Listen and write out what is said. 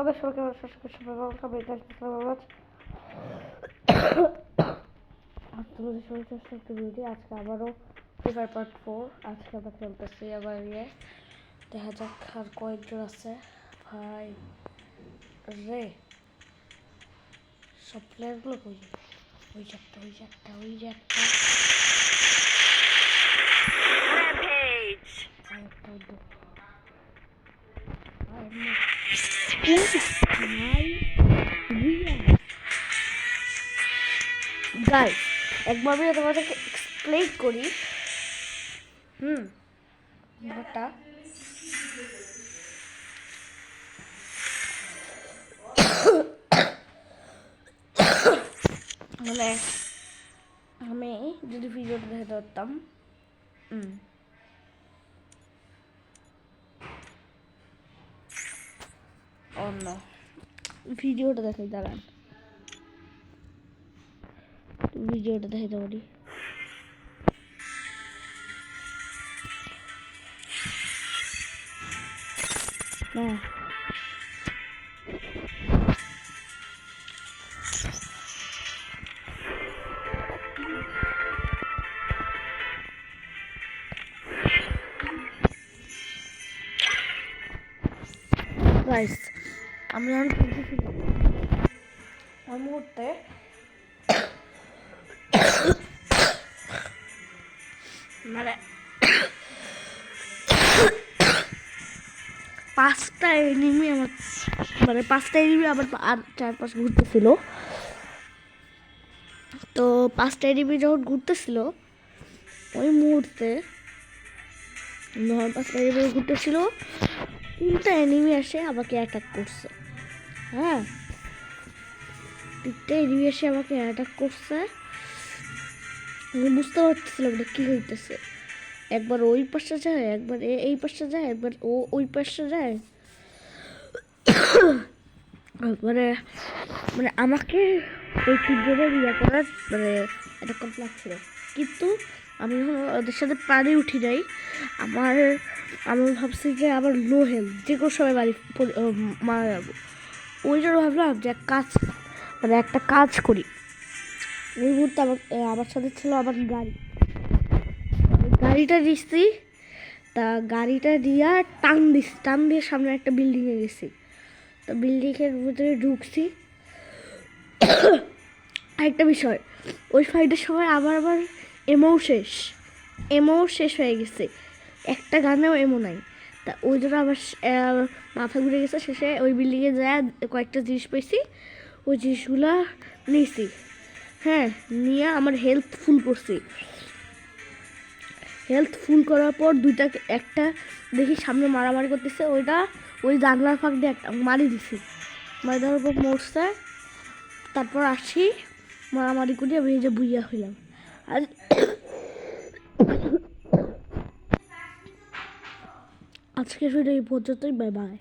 তোমাদের সবাইকে তোমাদের সবাইকে একটা ভিডিও আজকে আবারও পেপার পার্ট 4 আজকে আমরা খেলতেছি আবার দেখা যাক আর কয়েকজন আছে ভাই রে সব প্লেয়ারগুলো কই ওই যে একটা গাইস একবার আমি তোমাদেরকে এক্সপ্লেইন করি ব্যাপারটা মানে আমি যদি ভিডিওটা দেখে ধরতাম অন্য ভিডিওটা দেখাই দাঁড়ান ভিডিওটা দেখাইতে পারি না গাইস আমি আর মুহূর্তে মানে 5টা এনিমি আমার মানে 5টা এনিমি আবার আর চারপাশে ঘুরতেছিল তো 5টা এনিমি যখন ঘুরতেছিল ওই মুহূর্তে 5টা এনিমি ঘুরতেছিল 3টা এনিমি এসে আমাকে অ্যাটাক করছে হ্যাঁ 3টা এনিমি এসে আমাকে অ্যাটাক করছে আমি বুঝতে পারতেছিলাম না কি হইতেছে একবার ওই পাশে যায় একবার এই পাশে যায় একবার ওই পাশে যায় মানে মানে আমাকে ওই 3জনের ইয়ে করার মানে একটা কমপ্লেক্স ছিল কিন্তু আমি যখন ওদের সাথে পানি উঠি নাই আমি ভাবছি যে আমার লো হেলথ যে কোনো সময় মারা যাবো ওই জন্য ভাবলাম যে মানে একটা কাজ করি ওই মুহূর্তে আমার সাথে ছিল আমার গাড়িটা দিচ্ছি তা গাড়িটা দিয়া টান দিয়ে সামনে একটা বিল্ডিংয়ে গেছি তো বিল্ডিংয়ের ভিতরে ঢুকছি আরেকটা বিষয় ওই ফাইটের সময় আবার এমও শেষ হয়ে গেছে একটা গানেও এমও নাই তা ওই জন্য আবার মাথা ঘুরে গেছে শেষে ওই বিল্ডিংয়ে যায় কয়েকটা জিনিস পেয়েছি ওই জিনিসগুলা নিয়েছি হ্যাঁ নিয়ে আমার হেলথ ফুল করার পর একটা দেখি সামনে মারামারি করতেছে ওই জানলার ফাঁক দিয়ে একটা মারি দিছি মারি দেওয়ার পর মরছে তারপর আসি মারামারি করি আমি এই যে বুইয়া হইলাম আর আজকের ভিডিও এই পর্যন্তই বাই বাই